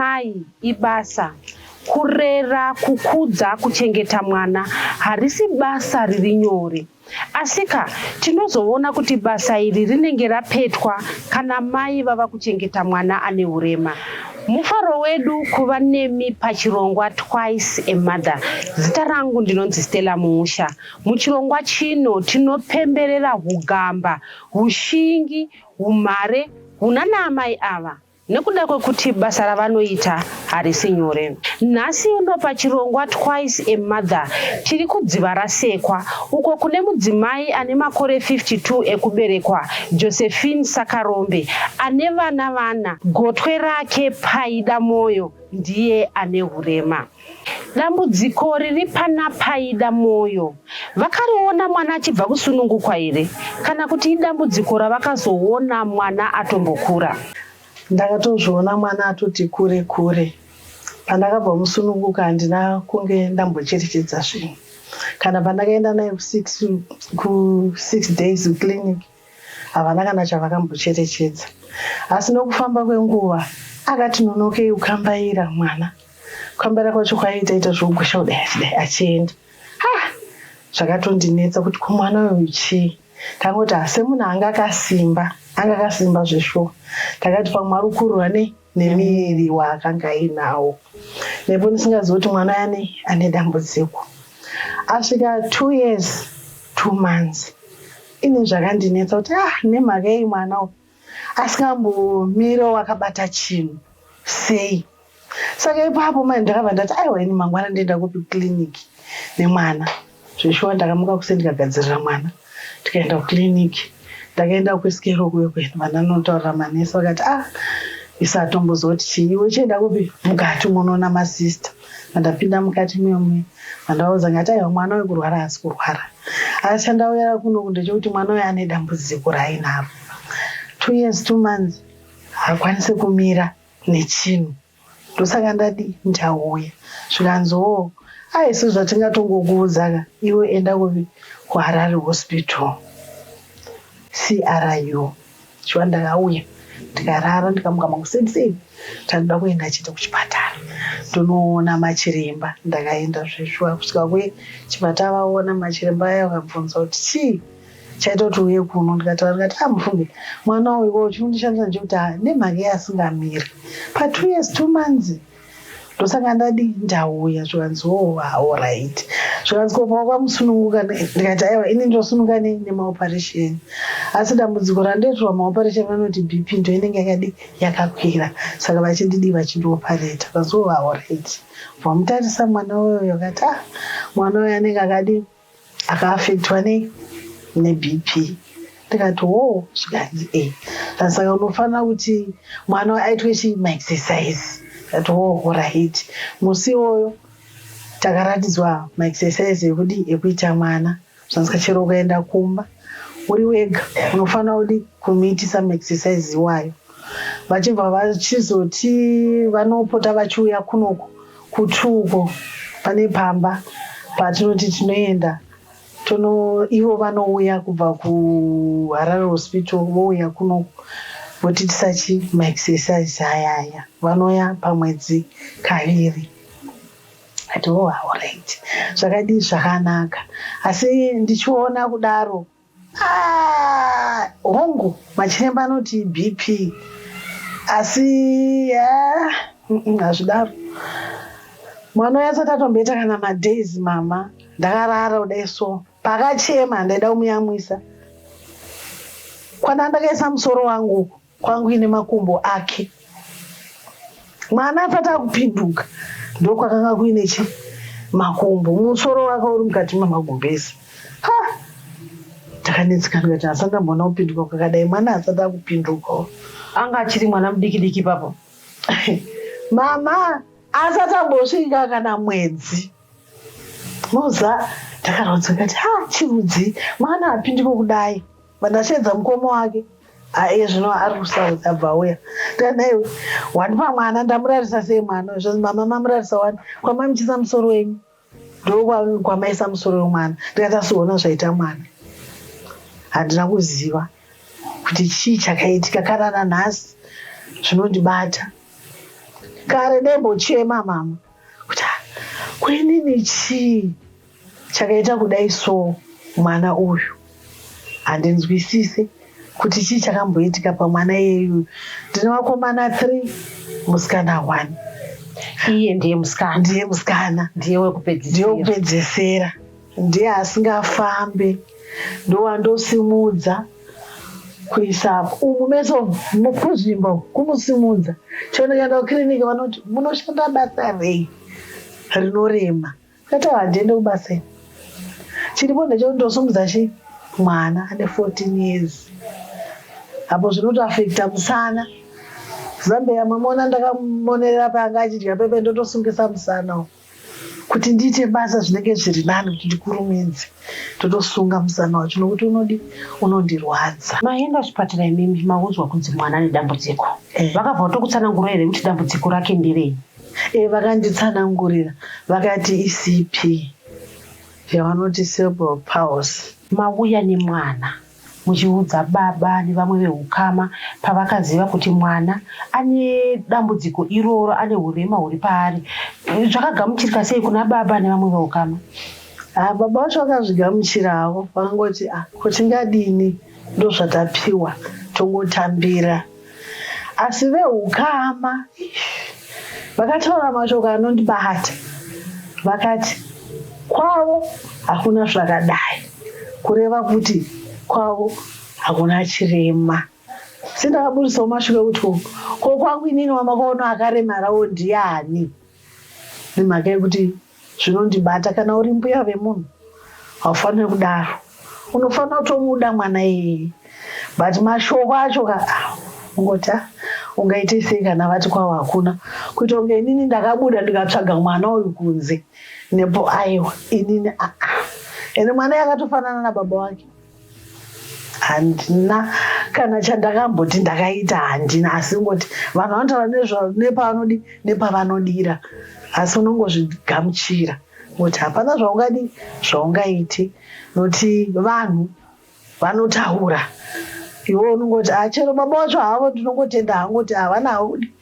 mai ibasa. Kurera, kukudza, kuchengeta mwana harisi basa riri nyore. Asika tinozoona kuti basa iri rinenge rapetwa kana mai vava kuchengeta mwana ane urema. Mufaro wedu kuva nemi pachirongwa Twice a Mother. Zita rangu ndinonzi Stella Muusha. Muchirongwa chino tinopemberera hugamba, hushingi, humare hunana amai ava. Nekuda kwekuti basa ravanoita harisi nyore. Nhasi uno pachirongwa Twice a Mother tiri kudziva rasekwa uko kune mudzimai ane makore 52 ekuberekwa, Josephine Sakarombe, ane vana gotwe rake Paida Moyo ndiye ane hurema. Dambudziko riri pana Paida Moyo, vakariona mwana achibva kusunungukwa here kana kuti idambudziko ravakazoona mwana atombokura? Ndakatozviona mwana atoti kure kure. Pandakabva musununguka handina kunge ndambocherechedza zvinhu. Kana pandakaenda naye ku6 days clinic havana kana chavakambocherechedza. Asi nokufamba kwenguva akati nonokei ukambaira mwana. Kukambaira kwacho kwaita zvokugusha kudai achienda. Zvakatondinetsa kuti kumwana uyu chii. Tangoti asi munhu anga akasimba zveshuwa. Takati pamwe ari kukurwa nemiri waakanga ainawo. Nepo ndisingazivi kuti mwana ane dambudziko. Asvika 2 years 2 months. Ine zvakandinetsa kuti nemhaka yei mwana asingambomira wakabata chinhu sei. Saka ipapo manje ndakabva ndati aiwa ini mangwana ndienda kukiliniki nemwana. Zveshuwa ndakamuka kuse ndikagadzirira mwana. Tikaenda kukiliniki. Ndakaenda kwesikero kuyo kwenu vandanotaurira manesi vakati isaatombozoti chii iwe chienda kupi mukati munoona masista. Vandapinda mukati mumwe vandauza ngati aiwa mwana wekurwara hasi kurwara. Asi chandauyira kuno ndechekuti mwana uyu ane dambudziko raainaro. 2 years 2 months haakwanisi kumira nechinhu. Ndosaka ndati ndauya zvikanzowo aisi zvatingatongokuudzaka iwe enda kupi kuHarare Hospital CRU. Chwa ndakauya ndikarara ndikamuka makuseni tanoda kuenda chete kuchipatara tonoona machiremba. Ndakaenda zveshuwa kusvika kuchipatara vaona machiremba aya vakabvunza kuti chii chaita kuti uye kuno. Ndikataura ndikati mufunge mwana uyu chinondishandisa ndechekuti nemhaka yasingamiri pa2 years 2 months. Ndosaka ndadi ndauya zvikanzi alright. Zvikanzi kopa kwamusununguka ndikati aiwa ini ndosununguka nemaoperation. Asi dambudziko randoitwa maoperation vanoti BP ndo inenge yakakwira. Saka vachindidi vachindioperate. Zvikanzi alright. Vamutarisa mwana uyo akati mwana uyo anenge akaafektwa neBP. Ndikati zvikanzi saka unofanira kuti mwana aitwe maexercise. Ndikati alright. Musi iwoyo takaratidzwa maexercise ekuita mwana. Zvansika chero ukaenda kumba uri wega unofanira kumiitisa maexercise iwayo. Vachibva vachizoti vanopota vachiuya kunoku kutuko pane pamba patinoti tinoenda ivo vanouya kubva kuHarare Hospital vouya kunoku votitisa maexercise ayaya. Vanouya pamwedzi kaviri. Ati alright. Zvakadii zvakanaka. Asi ndichiona kudaro hongu machiremba anoti BP. Asi hazvidaro. Mwana uya asati atomboita kana madays mama. Ndakarara kudai so. Pakachema ndaida kumuyamwisa. Kwandakaisa musoro wangu kwangu ine makumbo ake. Mwana asati akupinduka ndokwakanga kuine makumbo. Musoro wake uri mukati memagumbezi. Ndakanetseka ndikati asati ndambona kupinduka kwakadai mwana asati akupinduka. Anga achiri mwana mudiki papo. Mama asati ambosvika kana mwedzi. Moza ndakarodza ngati chirudzi mwana apinduka kudai. Vandashedza mukoma wake. Zvino ari kusaudza abva auya. Ndikati wandipa mwana ndamurarisa sei mwana? Zvanzi mama mamurarisa wani kwamamuchisa musoro wenyu. Ndo kwamaisa musoro wemwana. Ndikati asiona zvaita mwana. Handina kuziva kuti chii chakaitika kana nanhasi zvinondibata. kare ndaimbochema mama kuti kwenini chii chakaita kudai so mwana uyu handinzwisise kuti chii chakamboitika pamwana iyeyu. Ndine vakomana 3 musikana 1. Iye ndiye musikana ndiye wekupedzisira, ndiye asingafambe, ndowandosimudza kuisa umu meso mukuzvimba kumusimudza. Chonekaenda kukiriniki vanoti munoshanda basa rei rinorema. Kata handiende kubasa iri. Chiripo ndechondosumudza chi mwana ane 14 years. Apo zvinotoafekta musana. Zambia mamona ndakamuonerera panga achidya pepe ndotosungisa musana kuti ndiite basa zvinenge zviri nani kuti ndikurumidze totosunga musana wacho nokuti unondirwadza. Maenda kuchipatara imimi maunzwa kunzi mwana ane dambudziko. Vakabva kutokutsanangurira here kuti dambudziko rake nderei? Vakanditsanangurira vakati ECP yavanoti cerebral palsy. Mauya nemwana muchiudza baba nevamwe vehukama pavakaziva kuti mwana ane dambudziko iroro, ane urema huri paari. Zvakagamuchirika sei kuna baba nevamwe vehukama? Baba vacho vakazvigamuchirawo, vakangoti kuti ngadini ndozvatapiwa tongotambira. Asi vehukama vakataura mashoko anondibata, vakati kwavo hakuna zvakadai, kureva kuti kwavo hakuna chirema. Sindakabudisawo mashoko ekuti ko kwangu inini wamakaona akaremarawo ndiani. Nemhaka yekuti zvinondibata. Kana uri mbuya vemunhu haufaniri kudaro, unofanira kutomuda mwana iyeye. But mashoko acho ungoti ungaite sei kana vati kwavo hakuna, kuita kunge inini ndakabuda ndikatsvaga mwana uyu kunze nepo aiwa inini ene mwana yakatofanana nababa wake. Handina kana chandakamboti ndakaita, handina. Asi ngoti vanhu vanotaura nepavanodi nepavanodira, asi unongozvigamuchira kuti hapana zvaungadi zvaungaiti, nokuti vanhu vanotaura. Iwe unongoti chero baba vacho havo ndinongotenda hangoti havana haudi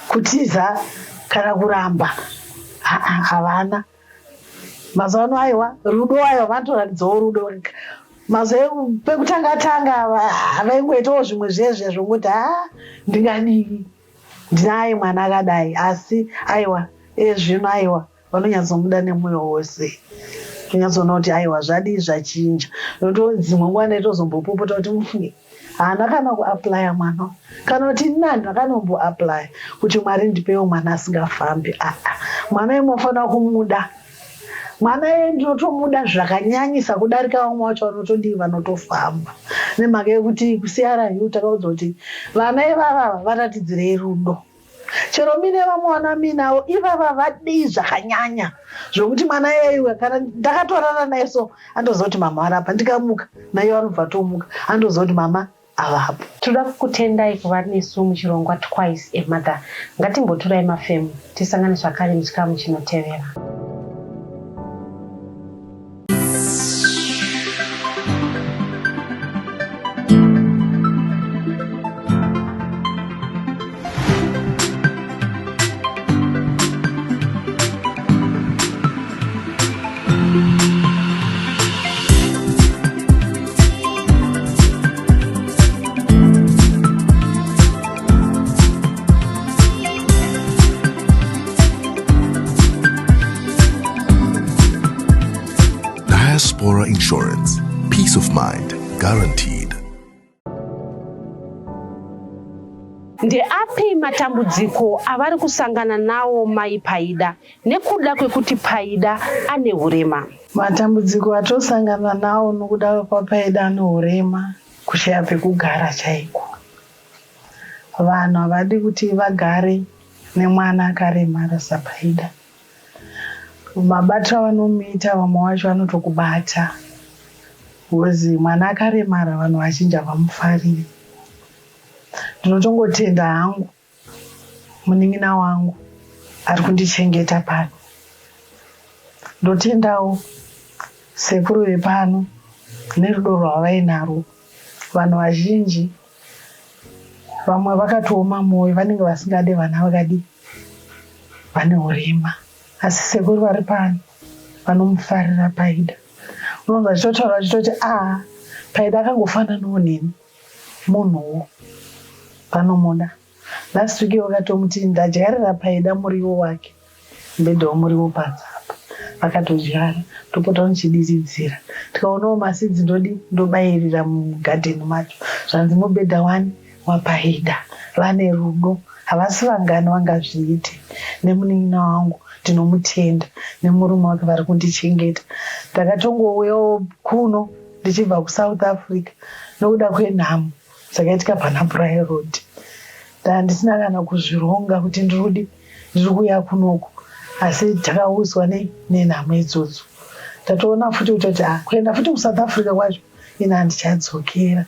kutiza kana kuramba, havana. Mazuva ano aiwa rudo aiwa vanotoradzawo rudo. Mazuva pekutanga-tanga havaingoitawo zvimwe zvezve zvongoti ndingadii ndinaye mwana akadai. Asi aiwa zvino aiwa vanonyatsomuda nemwoyo wose. Tonyatsoona kuti aiwa zvadii zvachinja. Nokuti dzimwe nguva ndaitozombopopota kuti mufunge haana kana kuaplya mwana, kana kuti nani ndakanomboaplya kuti Mwari ndipewo mwana asingafambi. Mwana imofanira kumuda. Mwana yeye ndinotomuda zvakanyanyisa kudarika vamwe vacho vanotodii vanotofamba. Nemhaka yekuti kusiyara hiu takaudzwa kuti vana ivava varatidzirei rudo. Chero mine vamwe vana minawo ivava vadii zvakanyanya zvokuti mwana yeye kana ndakatorana naye so andoziva kuti mama varapa, ndikamuka naye vanobva tomuka andoziva kuti mama avapo. Toda kukutendai kuva nesu muchirongwa Twice a Mother. Ngatimbotorai mafemu tisangane zvakare muchikamu chinotevera. Diaspora Insurance. Peace of mind guaranteed. Ndeapi matambudziko avari kusangana nawo mai Paida nekuda kwekuti Paida ane urema? Matambudziko atosangana nawo nokuda kwaPaida ane urema, kushaya pekugara chaiko. Vanhu havadi kuti vagare nemwana akaremara saPaida. Mabatra vanomuita vamwe vacho vanotokubata. Uzi mwana akaremara vanhu vazhinji havamufariri. Ndinotongotenda hangu munin'ina wangu ari kundichengeta pano. Ndotendawo sekuru vepano nerudo rwavainarwo. Vanhu vazhinji vamwe vakatooma mwoyo, vanenge vasingade vana vakadii vane urema, asi sekuru vari pano vanomufarira Paida. Unonzwa achitotaura achitoti Paida akangofananawo neni, munhuwo vanomuda. Last week vakatomuti ndadyarira Paida muriwo wake, mbedha womuriwo padzapa, vakatodyara topota nichidiridzira. Tikaonawo masidzi ndobayirira mugadheni macho, zvanzi mubedha 1 waPaida. Vane rudo, havasi vangani vangazviite. Nemunin'ina wangu ndinomutenda, nemurume wake vari kundichengeta. Ndakatongouyawo kuno ndichibva kuSouth Africa nokuda kwenhamo dzakaitika paNhamburayi Road. Ndandisina kana kuzvironga kuti ndiri kuuya kunoku, asi takauzwa nenhamo idzodzo. Ndatoona futi kutoti kuenda futi kuSouth Africa kwacho ine handichadzokera.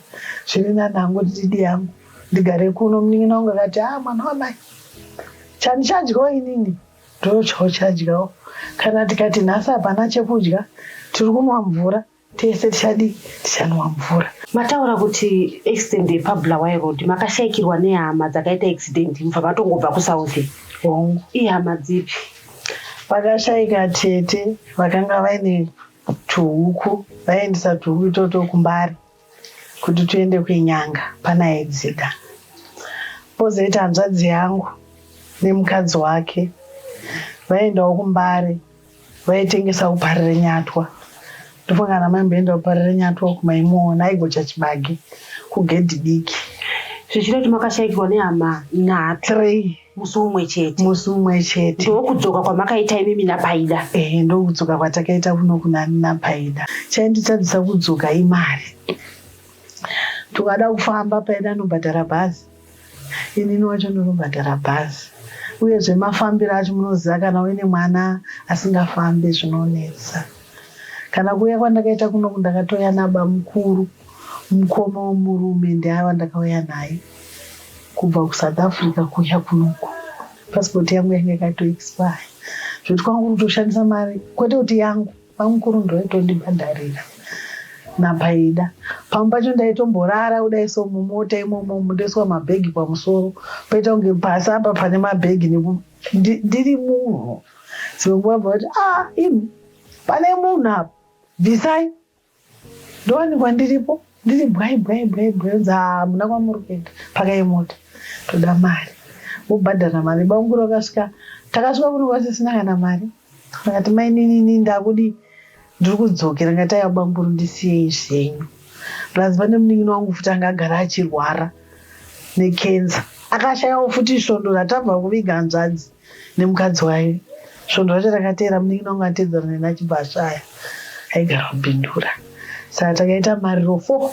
Zviri nanhangu didi yangu ndigare kuno. Munin'ina wangu akati mwana wamai, chandichadyawo inini ndochauchadyawo. Kana tikati nhasi hapana chekudya, tiri kunwa mvura, tese tichanwa mvura. Mataura kuti accident yepaBulawayo Road makashayikirwa nehama dzakaita accident mubva matongobva kuSouth. Hongu. Ihama dzipi? Vakashayika tete, vakanga vaine tuhuku, vaendesa tuhuku itoto kuMbare kuti tuende kwenyanga pana edzida. Pozoita hanzvadzi yangu nemukadzi wake vaendawo kuMbare, vaitengesa uparire nyatwa. Ndofunga namamboenda uparire nyatwa kumaimuona aigocha chibage kugedhi diki. Zvichida kuti makashayikirwa nehama 3 musi umwe chete. Ndokudzoka kwamakaita imimi naPaida. Ndokudzoka kwatakaita kuno kunani naPaida. Chainditadzisa kudzoka imari. Tukada kufamba Paida anobhadhara bhazi, inini wacho ndinobhadhara bhazi. Uyezve mafambiro acho munoziva kana uine mwana asingafambi zvinonetsa. Kana kuuya kwandakaita kuno ndakatoya naba mukuru, mukoma womurume ndiava ndakauya naye kubva kuSouth Africa kuuya kunoku. Pasipoti yangu yange yakatoexpire. Zvoti kwangu kutoshandisa mari, kwete kuti yangu, vamukuru ndovaitondibhadharira naPaida. Pamwe pacho ndaitomborara kudaiso mumota imomo ndoiswa mabhegi pamusoro, poita kunge pasi apa pane mabhegi ndiri munhu. Dzimwe nguva bva kuti imi pane munhu apa, bvisai. Ndowanikwa ndiripo, ndiri bwai muna kwamuri kuenda pakaimota, toda mari. Vobhadhara mari, banguro akasvika, takasvika kuno vasisina kana mari. Akati mainini ndakudi ndiri kudzokera, ngati aiwa banguro ndisiyei zvenyu. Plus pane munin'ina wangu futi anga agara achirwara nekenza, akashayawo futi svondo ratabva kuviga hanzvadzi nemukadzi wayo. Svondo racho rakateera, munin'ina wangu atedzana neni achibva ashaya, aigara kubhindura. Saka takaita mariro 4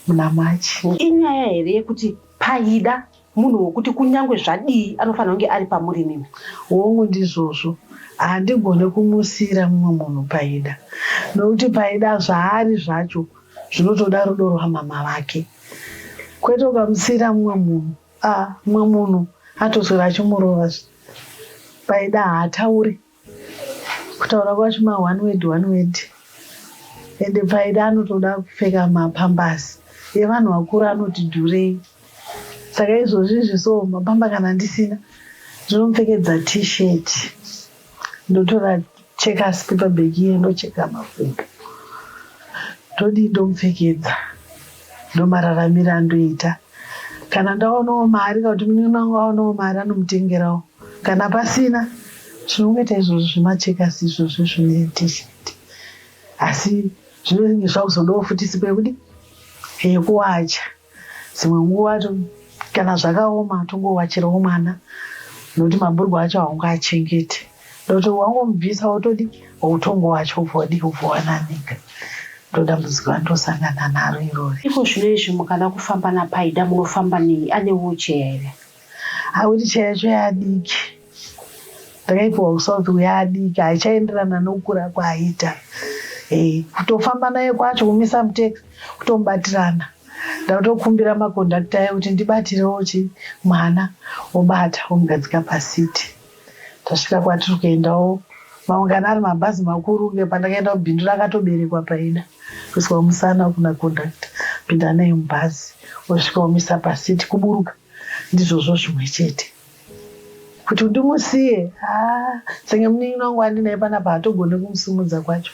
muna Machi. Inyaya here yekuti Paida munhu wokuti kunyange zvadii anofanira kunge ari pamuri nemi? Hongu ndizvozvo, handigone kumusira mumwe munhu Paida, nokuti Paida zvaari zvacho zvinotoda rudo rwamama vake. Kwete ukamusira mumwe munhu, mumwe munhu atoswera achimurova. Paida haatauri, kutaura kwacho one word. Ende Paida anotoda kupfeka mapambasi evanhu vakuru, anoti dhurei. Saka izvozvi so mapamba kana ndisina, ndinomupfekedza t-shirt, ndotora checkers paper bag iye ndocheka mapfeka, ndomupfekedza, ndomararamira ndoita. Kana ndaonawo mari, kana kuti munin'ina wangu aonawo mari anomutengerawo. Kana pasina, tinongeta izvozvo zvemachekasi izvozvo zvine t-shirt. Asi zvinenge zvakuzodawo futi sipo yekuwacha. Dzimwe nguva kana zvakaoma tongowachirawo mwana, nokuti mabhurugwa acho haungaachengete. Ndokuti wangomubvisa wautongowacha ubva wananika. Ndodambudziko randosangana naro irori. Iko zvino izvi mukada kufamba naPaida munofamba nei? Ane wheelchair here? Wheelchair yacho yadiki. Ndakaipiwa kuSouth yadiki, haichaenderana nokukura kwaaita. Kutofamba naye kwacho, kumisa mutaxi, kutomubatirana. Ndakutokumbira makondakta ayo kuti ndibatirewo mwana, obata omugadzika pasiti. Tasvika kwatiri kuendawo, mamwe kana ari mabhazi makuru, kunge pandakaenda kubhindura akatoberekwa Paida, kuiswa musana kuna kondakta, pinda naye mubhazi, osvika omisa pasiti, kuburuka. Ndizvozvo zvimwe chete. kuti ndimusiye senge muningi wangu andinaye panapa hatogone kumusumudza kwacho.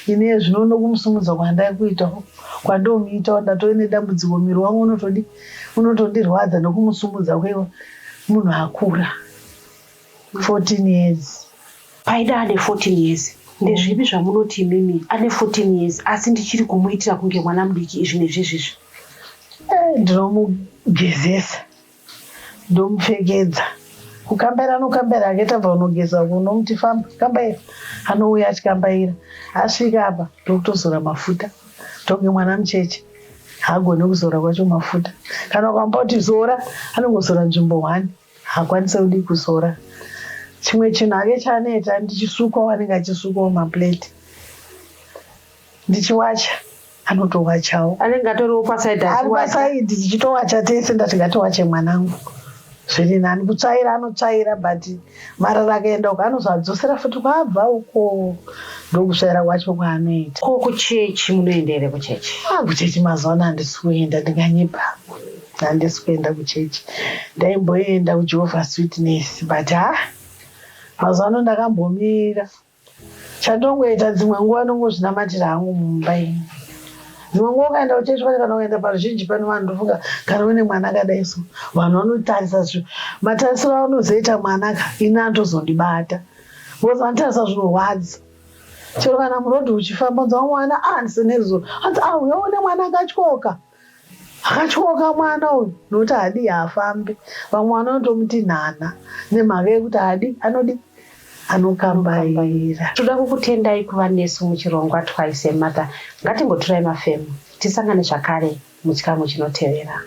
Ine zvinono kumusumudza kwandai kuitawo kwandomuitawo ndatove nedambudziko miri wangu unotondirwadza nokumusumudza kwewo munhu akura 14 years. Paida ane 14 years. Ndezvipi zvamunoti mimi ane 14 years asi ndichiri kumuitira kunge mwana mudiki izvi nezvizvi? Ndinomugezesa, ndomupfekedza. Kukambaira anokambaira akaita unogeza unomuti famba kambaira, anouya achikambaira. Asvika apa ndokutozora mafuta, tonge mwana mucheche haagone kuzora kwacho mafuta. Kana ukampa kuti zora, anongozora nzvimbo 1, haakwanise kudi kuzora. Chimwe chinhu ake chaanoita ndichisukwa wanenge achisukwawo maplate, ndichiwacha anotowachawo, anenge atoriwo pasaidhi pasaidhi tichitowacha tese. ndati ngatiwache mwanangu zviri nani. Kutsvaira anotsvaira but marara akaenda uko anozadzosera futi kwabva uko, ndokusvaira kwacho kwaanoita. Ko kuchechi munoenda here kuchechi? Kuchechi mazuva ano handisi kuenda, ndinganyipa. Handisi kuenda kuchechi. Ndaimboenda kuJehovah's Witness but mazuva ano ndakambomira. Chandongoita dzimwe nguva nongozvinamatira hangu mumba ino. Dzimwe nguva ukaenda kuchechi pane kana ukaenda paruzhinji pane vanhu ndofunga kana une mwana akadai so vanhu vanotarisa zviro matarisiro anozoita mwana ini andozondibata because vanotarisa zvinorwadza. Chero kana murodhi uchifamba unza mwana handisi nezuro anzi uyaone mwana akatyoka mwana uyu nokuti hadi haafambi. Vamwe vanotomuti nhana nemhaka yekuti hadi anokambaira. Toda kukutendai kuva nesu muchirongwa Twice Mother. Ngatimboturai mafemu tisangane zvakare muchikamu chinotevera.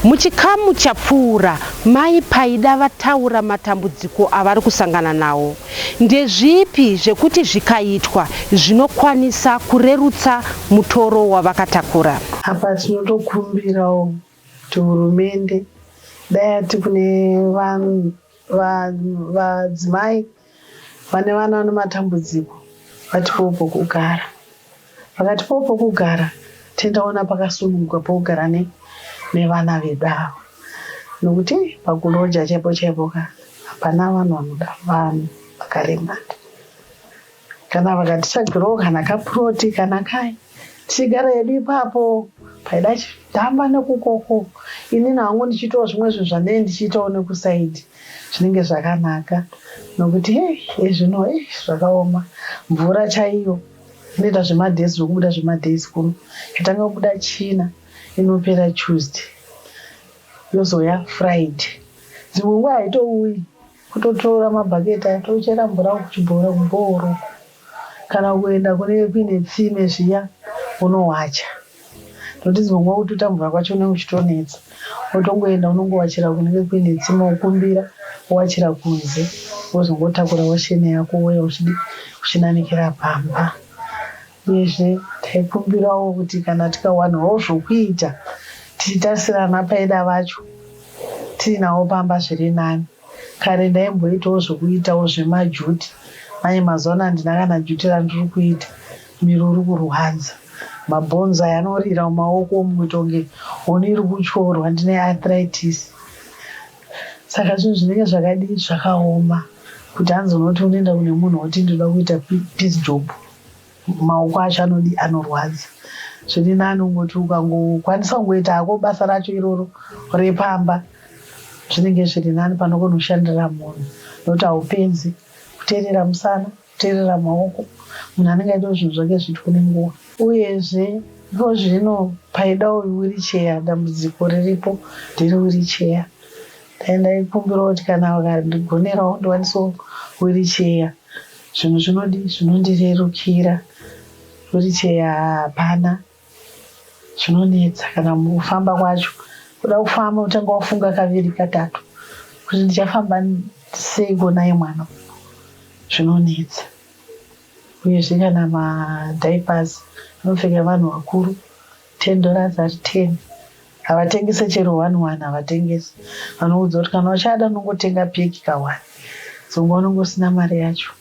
Muchikamu chapfuura mai Paida vataura matambudziko avari kusangana nawo. Ndezvipi zvekuti zvikaitwa zvinokwanisa kurerutsa mutoro wavakatakura? Apa tinotokumbirawo kuti hurumende dai ati kune vadzimai vane vana vane matambudziko vatipowo pokugara. Vakatipowo pokugara tendaona pakasununguka pokugara nevana vedu avo, nokuti pakuroja chaipo hapana vanhu vanoda vanhu vakaremara. Kana vakatitsvagirawo kana kapuroti kana kai tichigara hedu ipapo Paida chitamba nekukoko. Inini hangu ndichitawo zvimwe zvinhu zvandei ndichiitawo nekusaidhi zvinenge zvakanaka, nokuti zvino zvakaoma. Mvura chaiyo inoita zvemadhezi zvokubuda zvemadhezi kuno yatanga kubuda China inopera Tuesday yozoya Friday. Dzimwe nguva haitouyi kutotora mabhaketi atochera mvura kuchibhoro kana kuenda kuine tsime zviya unowacha. Nokuti dzimwe nguva kutoita mvura kwacho unenge uchitonetsa, wotongoenda unongowachira kunenge kuine tsime wokumbira wowachira kunze wozongotakura washene yako woya uchinanikira pamba. Uyezve taikumbirawo kuti kana tikawanhawo zvokuita tichitarisira ana Paida vacho tiinawo pamba zviri nani. Kare ndaimboitawo zvokuitawo zvemajuti, manye mazuva ano handina kana juti randiri kuita, miri uri kurwadza, mabhonzo anorira mumaoko mutonge honi iri kutyorwa, ndine arthritis. Saka zvinhu zvinenge zvakadii zvakaoma kuti hanzonoti unoenda kune munhu woti ndoda kuita peace job maoko acho anorwadza. zviri nani ungoti ukangokwanisa kungoita hako basa racho iroro repamba zvinenge zviri nani panogona kushandira munhu nokuti haupenzi kuteerera musana kuteerera maoko munhu anenge aita zvinhu zvake zvitwa nenguva. Uyezve iko zvino paida wheelchair, dambudziko riripo ndiri wheelchair. Ndaikumbira kuti kana vakandigonerawo ndiwanisewo wheelchair zvinhu zvinondirerukira. Wheelchair hapana zvinonetsa kana mukufamba kwacho kuda kufamba utanga wafunga kaviri katatu kuti ndichafamba sei naye mwana zvinonetsa. Uyezve kana madiapers anopfeka vanhu vakuru $10 ari 10 havatengese chero 1 havatengesi. Vanoudza kuti kana uchada unongotenga peki ka1 zonga unongosina mari yacho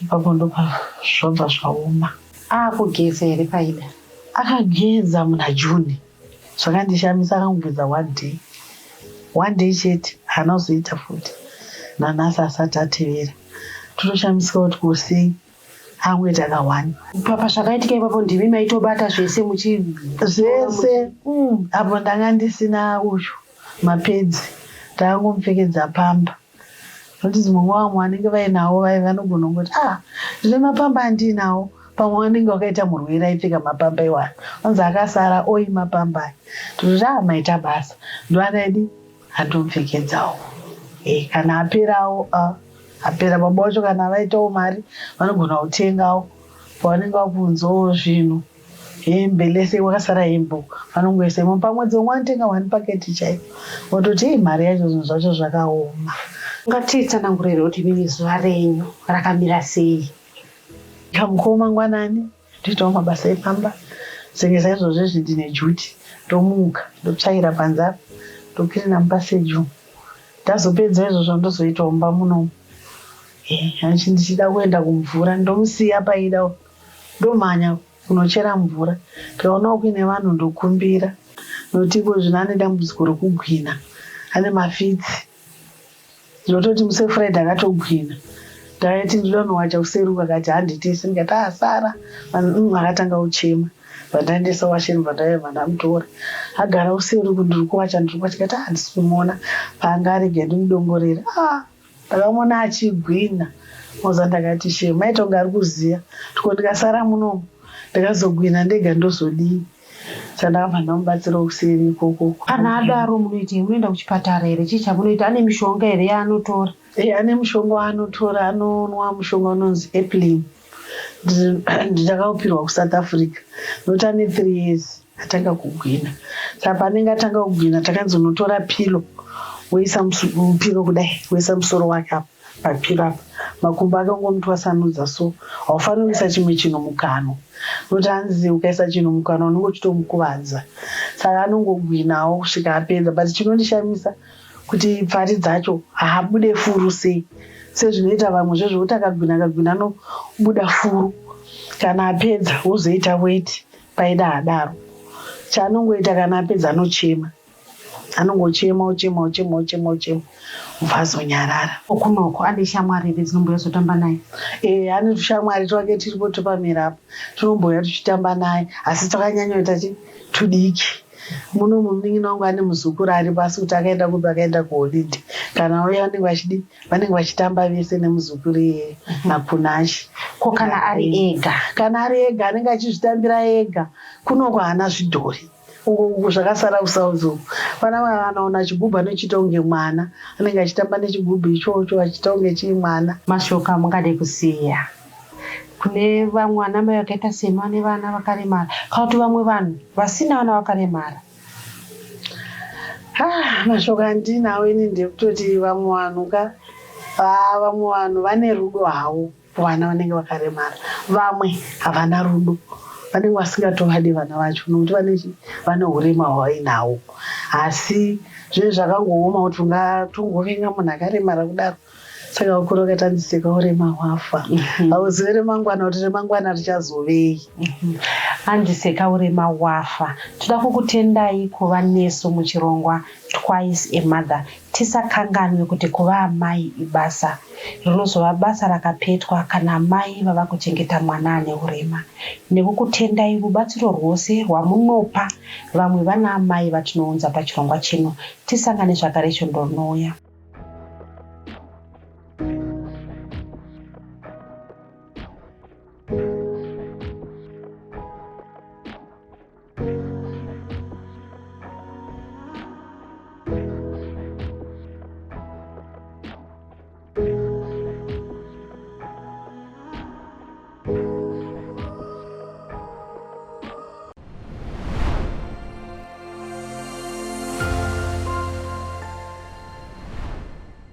ipapo ndopa zvobva zvaoma. Akugeza here Paida? Akageza muna Juni. Zvakandishamisa akangogeza 1 day chete haana kuzoita futi nanhasi asati atevera. Totoshamisika kuti kusei angoita ka1. Papa zvakaitika ipapo ndimi maitobata zvese zvese apo ndanga ndisina uyu mapedzi ndangomupfekedza pamba. Notizi mumwe wamwe vanenge vainawo vanogona kungoti ndine mapamba andinawo. Pamwe wanenge wakaita murwere aipfeka mapamba iwana wanzi akasara oi mapamba aya tototi maita basa ndoanaidi handomupfekedzawo. Kana aperawo apera baba vacho kana vaitawo mari vanogona kutengawo pavanenge vakunzawo zvinhu hembe lese wakasara hembe vanongoisemo pamwedzi umwe anotenga 1 paketi chaipo wototi mari yacho zvinhu zvacho zvakaoma. Ngatitsanangurire kuti mimi zuva renyu rakamira sei? Kamukowo mangwanani ndoitawo mabasa epamba senge saizvozvezvi ndine juti ndomuka ndotsvaira panzara ndokirina mupaseju ndazopedza izvozvo ndozoitawo mba munomu. Ndichida kuenda kumvura ndomusiya Paida ndomhanya kunochera mvura ndikaonawo kuine vanhu ndokumbira nokuti iko zvino ane dambudziko rokugwina ane mafitsi ndinototi muse Friday akatogwina ndaiti ndinowacha kuseruka akati handitisi ndikati asara akatanga kuchema vandaendesa washeni vandaibva ndamutora agara useruku ndiri kuwacha tikati handisi kumuona paanga arege ndimudongorera ndakamona achigwina moza ndakati she maitonga ari kuziya tiko ndikasara munomu ndikazogwina ndega ndozodii sandakabva ndamubatsira kuseri ikoko. Kana adaro munoitei? Munoenda kuchipatara here? Chii chamunoita? Ane mishonga here yaanotora? Ane mushonga waanotora, anonwa mushonga unonzi Eplin. Ndakaupirwa kuSouth Africa nokuti ane 3 years atanga kugwina. Saka paanenge atanga kugwina takanzi unotora pilo woisa pilo kudai woisa musoro wake apa papilo apa makumbo ake ungomutwasanudza so haufaniri kuisa chimwe chinhu mukano nokuti anzi ukaisa chinhu mukano unenge uchitomukuvadza. Saka anongogwinawo kusvika apedza. But chinondishamisa kuti pfari dzacho haabude furu sei sezvinoita vamwe zvezvokuti akagwina anobuda furu kana apedza wozoita weti Paida hadaro. Chaanongoita kana apedza anochema anongochema uchema ubva azonyarara. Kunoko ane shamwari dzinomboya zotamba naye? Ane tushamwari twake tiripo topamira apa tinomboya tuchitamba naye asi takanyanyoita tudiki. Muno muningi wangu ane muzukuru ari pasi kuti akaenda kupi akaenda kuholidhe kana uya vanenge vachitamba vese nemuzukuru iye nakunashi. Ko kana ari ega? Kana ari ega anenge achizvitambira ega kunoko haana zvidhori uku zvakasara kuSouth uku. Pana anaona chigubhu anochita kunge mwana anenge achitamba nechigubhu ichocho achita kunge chii mwana. Mashoka mungade kusiya kune vamwe anamai vakaita semi vane vana vakaremara kana kuti vamwe vanhu vasina vana vakaremara? Mashoko andinawo ini ndekutoti vamwe vanhu vane rudo havo kuvana vanenge vakaremara, vamwe havana rudo vanenge vasingatovadi vana vacho nokuti vane urema hwavainahwo. Asi zvinhu zvakangooma kuti ungatongovenga munhu akaremara kudaro. Saka ukuru akatanziseka urema hwafa. Hauzivi remangwana kuti remangwana richazovei. Andiseka urema hwafa. Toda kukutendai kuva nesu muchirongwa Twice a Mother. tisakanganwe kuti kuva amai ibasa rinozova basa rakapetwa kana amai vava kuchengeta mwana ane urema. Nekukutendai rubatsiro rwose rwamunopa vamwe vana amai vatinounza pachirongwa chino. Tisangane zvakare chondonouya.